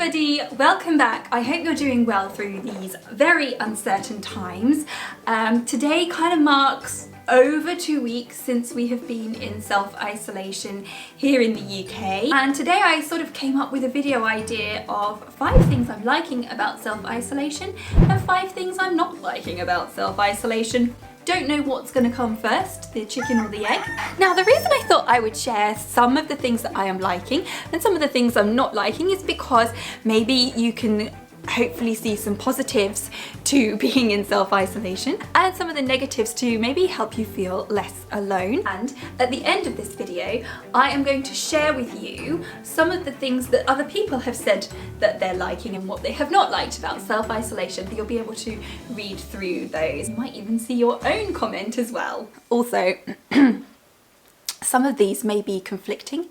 everybody, welcome back. I hope you're doing well through these very uncertain times. Today kind of marks over 2 weeks since we have been in self-isolation here in the UK. And today I sort of came up with a video idea of 5 things I'm liking about self-isolation and 5 things I'm not liking about self-isolation. Don't know what's going to come first, the chicken or the egg. Now, the reason I thought I would share some of the things that I am liking and some of the things I'm not liking is because maybe you can hopefully see some positives to being in self-isolation and some of the negatives to maybe help you feel less alone. And at the end of this video, I am going to share with you some of the things that other people have said that they're liking and what they have not liked about self-isolation. You'll be able to read through those. You might even see your own comment as well. Also, some of these may be conflicting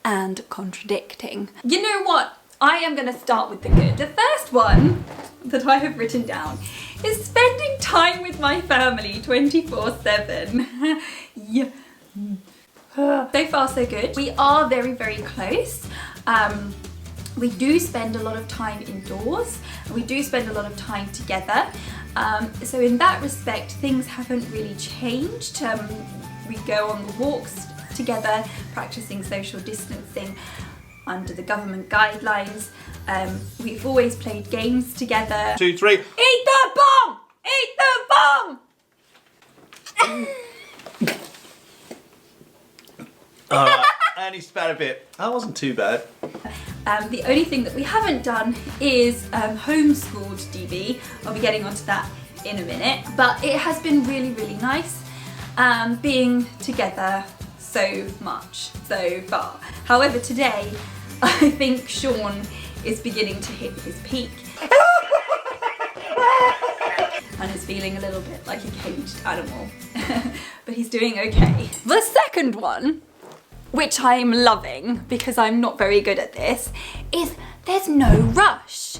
and contradicting. You know what? I am going to start with the good. The first one that I have written down is spending time with my family 24/7. Yeah. So far so good. We are very, very close. We do spend a lot of time indoors. We do spend a lot of time together. So in that respect, things haven't really changed. We go on the walks together, practicing social distancing under the government guidelines. We've always played games together. 2, 3. Eat the bomb! Eat the bomb! And he spat a bit. That wasn't too bad. The only thing that we haven't done is homeschooled DB. I'll be getting onto that in a minute. But it has been really, really nice being together so much so far. However, today, I think Sean is beginning to hit his peak and is feeling a little bit like a caged animal, but he's doing okay. The second one, which I'm loving because I'm not very good at this, is there's no rush.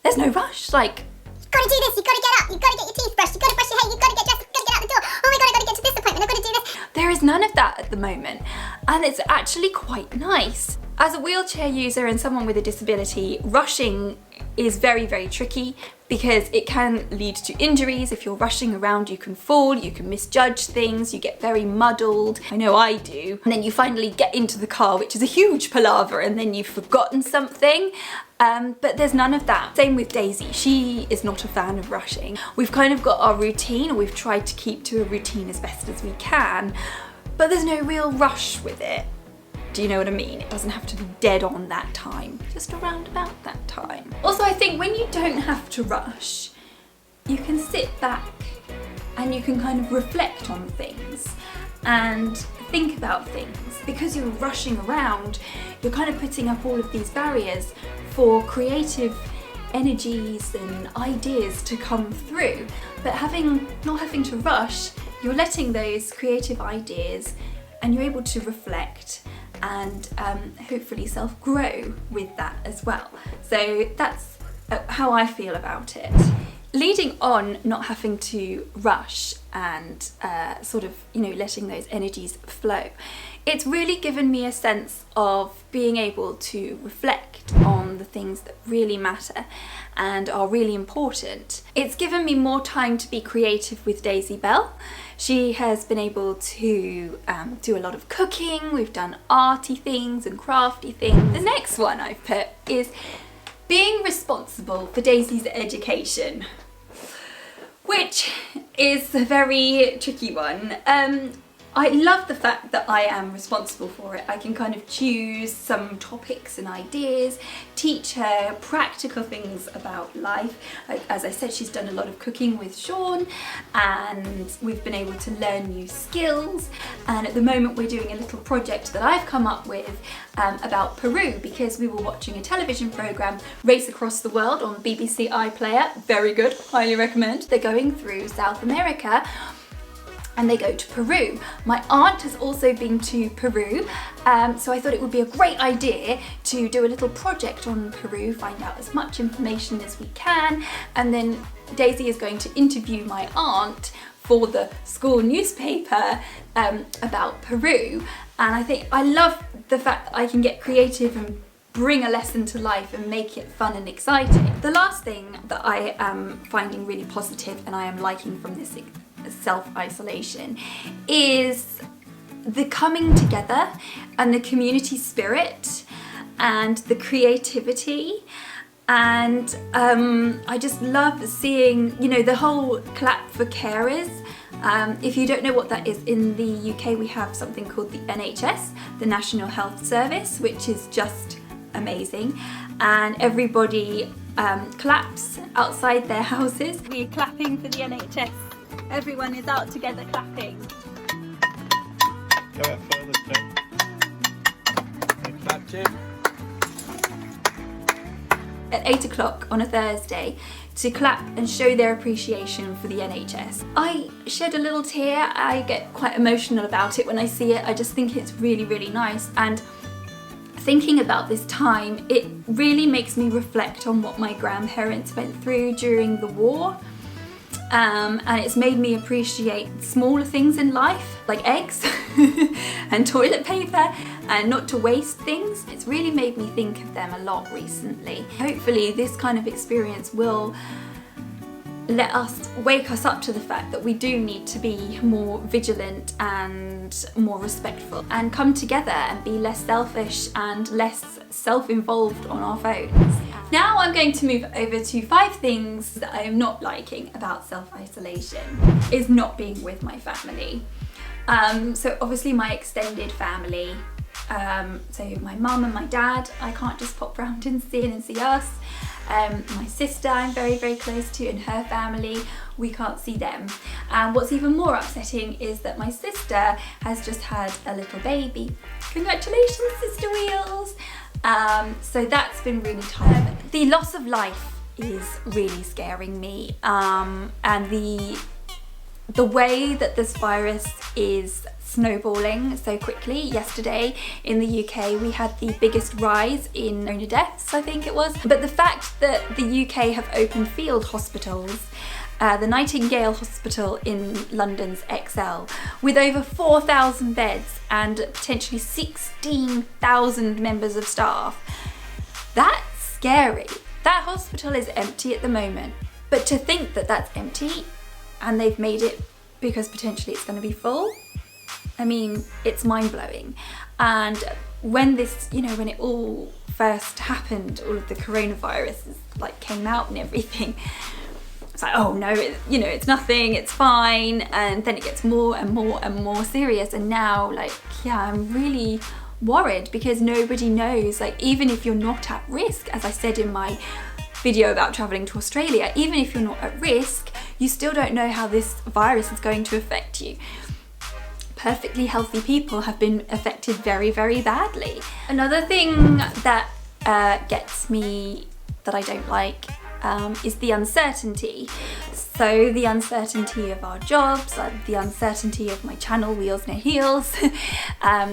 There's no rush, like, you gotta do this, you gotta get up, you gotta get your teeth brushed, you gotta brush your hair, you gotta get dressed, you gotta get out the door, oh my god, I gotta get to this appointment, I gotta do this. There is none of that at the moment, and it's actually quite nice. As a wheelchair user and someone with a disability, rushing is very, very tricky because it can lead to injuries. If you're rushing around, you can fall, you can misjudge things, you get very muddled. I know I do. And then you finally get into the car, which is a huge palaver, and then you've forgotten something. But there's none of that. Same with Daisy. She is not a fan of rushing. We've kind of got our routine, or we've tried to keep to a routine as best as we can, but there's no real rush with it. Do you know what I mean? It doesn't have to be dead on that time, just around about that time. Also, I think when you don't have to rush, you can sit back and you can kind of reflect on things and think about things. Because you're rushing around, you're kind of putting up all of these barriers for creative energies and ideas to come through. But not having to rush, you're letting those creative ideas and you're able to reflect and hopefully self-grow with that as well. So that's how I feel about it. Leading on not having to rush and sort of, letting those energies flow, it's really given me a sense of being able to reflect on the things that really matter and are really important. It's given me more time to be creative with Daisy Bell. She has been able to do a lot of cooking. We've done arty things and crafty things. The next one I've put is being responsible for Daisy's education, which is a very tricky one. I love the fact that I am responsible for it. I can kind of choose some topics and ideas, teach her practical things about life. As I said, she's done a lot of cooking with Sean and we've been able to learn new skills. And at the moment we're doing a little project that I've come up with about Peru, because we were watching a television programme, Race Across the World, on BBC iPlayer. Very good, highly recommend. They're going through South America and they go to Peru. My aunt has also been to Peru, so I thought it would be a great idea to do a little project on Peru, find out as much information as we can, and then Daisy is going to interview my aunt for the school newspaper about Peru. And I love the fact that I can get creative and bring a lesson to life and make it fun and exciting. The last thing that I am finding really positive and I am liking from this self-isolation is the coming together and the community spirit and the creativity. And I just love seeing, you know, the whole clap for carers. If you don't know what that is, in the UK we have something called the NHS, the National Health Service, which is just amazing. And everybody claps outside their houses. We're clapping for the NHS. Everyone is out together clapping. Go out further, Tim. And clap, Jim. At 8 o'clock on a Thursday to clap and show their appreciation for the NHS. I shed a little tear. I get quite emotional about it when I see it. I just think it's really, really nice. And thinking about this time, it really makes me reflect on what my grandparents went through during the war. And it's made me appreciate smaller things in life, like eggs and toilet paper, and not to waste things. It's really made me think of them a lot recently. Hopefully this kind of experience will wake us up to the fact that we do need to be more vigilant and more respectful and come together and be less selfish and less self-involved on our phones. Now I'm going to move over to 5 things that I am not liking about self-isolation. Is not being with my family. So obviously my extended family, so my mum and my dad, I can't just pop round and see us. My sister I'm very, very close to, and her family, we can't see them. And what's even more upsetting is that my sister has just had a little baby. Congratulations, Sister Wheels! So that's been really tough. The loss of life is really scaring me, and the way that this virus is snowballing so quickly. Yesterday in the UK we had the biggest rise in corona deaths, I think it was. But the fact that the UK have opened field hospitals, the Nightingale Hospital in London's XL, with over 4,000 beds and potentially 16,000 members of staff, that's scary. That hospital is empty at the moment, but to think that that's empty and they've made it because potentially it's going to be full, I mean, it's mind-blowing. And when this, you know, when it all first happened, all of the coronavirus like came out and everything, it's like, oh no, it's nothing, it's fine. And then it gets more and more and more serious. And now, like, yeah, I'm really worried because nobody knows, like, even if you're not at risk, as I said in my video about traveling to Australia, even if you're not at risk, you still don't know how this virus is going to affect you. Perfectly healthy people have been affected very, very badly. Another thing that gets me, that I don't like, is the uncertainty. So the uncertainty of our jobs, the uncertainty of my channel, Wheelsnoheels,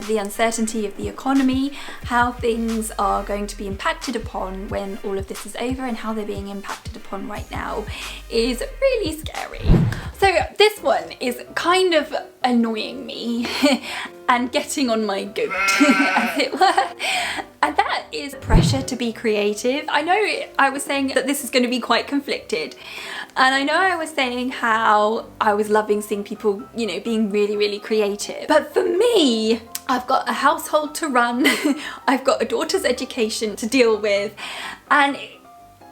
the uncertainty of the economy, how things are going to be impacted upon when all of this is over, and how they're being impacted upon right now is really scary. So this one is kind of annoying me and getting on my goat, as it were. And that is pressure to be creative. I know I was saying that this is going to be quite conflicted. And I know I was saying how I was loving seeing people, you know, being really, really creative. But for me, I've got a household to run, I've got a daughter's education to deal with, and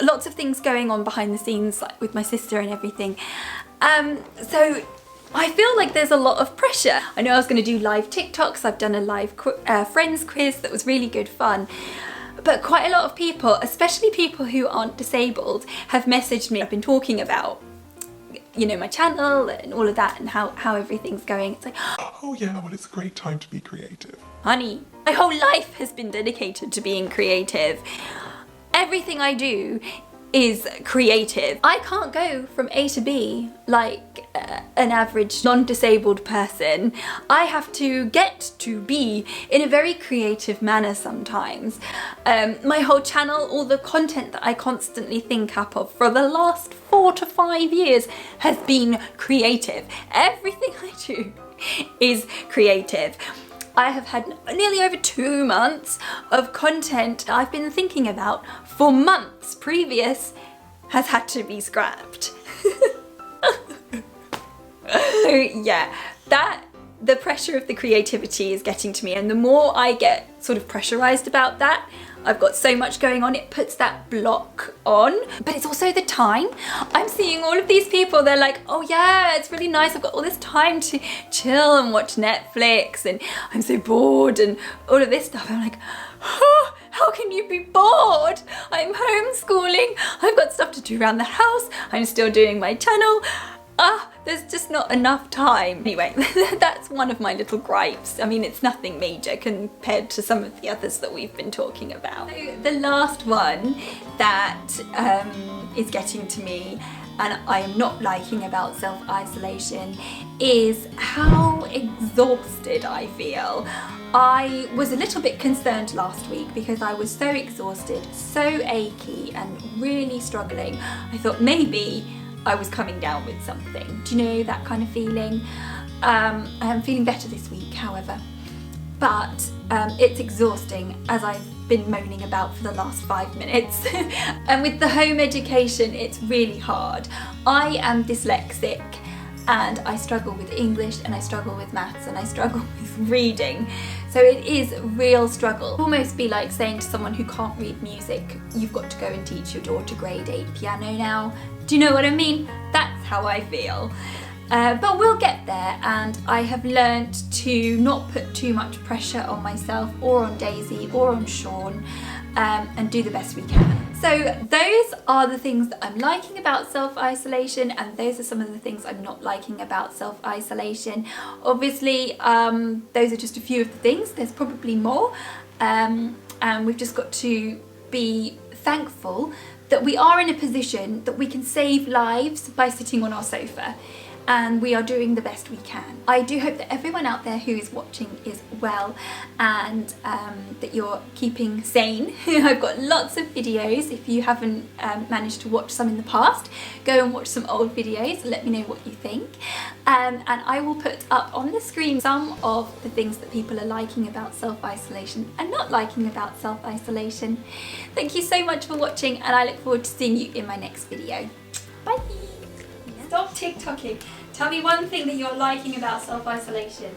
lots of things going on behind the scenes, like with my sister and everything. So I feel like there's a lot of pressure. I know I was going to do live TikToks, I've done a live friends quiz that was really good fun. But quite a lot of people, especially people who aren't disabled, have messaged me. I've been talking about, you know, my channel and all of that and how everything's going. It's like, oh yeah, well, it's a great time to be creative. Honey, my whole life has been dedicated to being creative. Everything I do is creative. I can't go from A to B like an average non-disabled person. I have to get to B in a very creative manner sometimes. My whole channel, all the content that I constantly think up of for the last 4 to 5 years has been creative. Everything I do is creative. I have had nearly over 2 months of content I've been thinking about for months previous has had to be scrapped. So yeah, the pressure of the creativity is getting to me, and the more I get sort of pressurized about that, I've got so much going on, it puts that block on. But it's also the time. I'm seeing all of these people, they're like, oh yeah, it's really nice, I've got all this time to chill and watch Netflix, and I'm so bored and all of this stuff. I'm like, oh, how can you be bored? I'm homeschooling, I've got stuff to do around the house, I'm still doing my channel. There's just not enough time. Anyway, that's one of my little gripes. I mean, it's nothing major compared to some of the others that we've been talking about. So the last one that is getting to me and I am not liking about self-isolation is how exhausted I feel. I was a little bit concerned last week because I was so exhausted, so achy and really struggling. I thought maybe I was coming down with something. Do you know that kind of feeling? I am feeling better this week, however, but it's exhausting, as I've been moaning about for the last 5 minutes. And with the home education, it's really hard. I am dyslexic and I struggle with English and I struggle with maths and I struggle with reading. So it is a real struggle. It'll almost be like saying to someone who can't read music, you've got to go and teach your daughter grade 8 piano now. Do you know what I mean? That's how I feel. But we'll get there, and I have learnt to not put too much pressure on myself or on Daisy or on Sean, and do the best we can. So those are the things that I'm liking about self-isolation, and those are some of the things I'm not liking about self-isolation. Obviously, those are just a few of the things. There's probably more, and we've just got to be thankful that we are in a position that we can save lives by sitting on our sofa, and we are doing the best we can. I do hope that everyone out there who is watching is well, and that you're keeping sane. I've got lots of videos. If you haven't managed to watch some in the past, go and watch some old videos, let me know what you think. And I will put up on the screen some of the things that people are liking about self-isolation and not liking about self-isolation. Thank you so much for watching, and I look forward to seeing you in my next video. Bye! Stop TikToking. Tell me one thing that you're liking about self-isolation.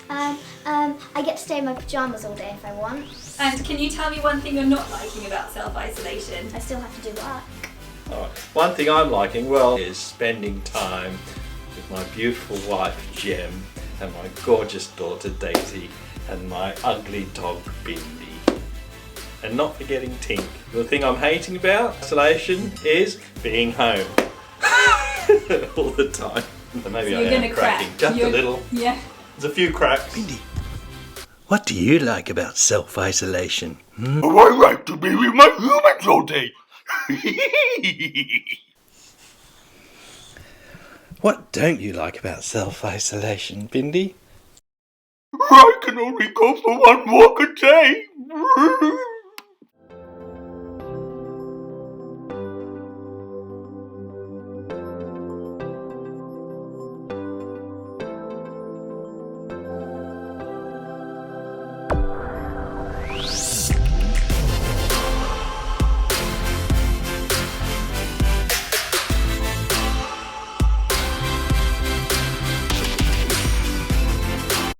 I get to stay in my pyjamas all day if I want. And can you tell me one thing you're not liking about self-isolation? I still have to do work. Alright, one thing I'm liking, well, is spending time with my beautiful wife Jem and my gorgeous daughter Daisy and my ugly dog Bindi. And not forgetting Tink. The thing I'm hating about isolation is being home. All the time. So maybe So I you're am gonna cracking. crack. Just a little. Yeah. There's a few cracks. Bindi, what do you like about self-isolation? I like to be with my humans all day. What don't you like about self-isolation, Bindi? I can only go for one walk a day.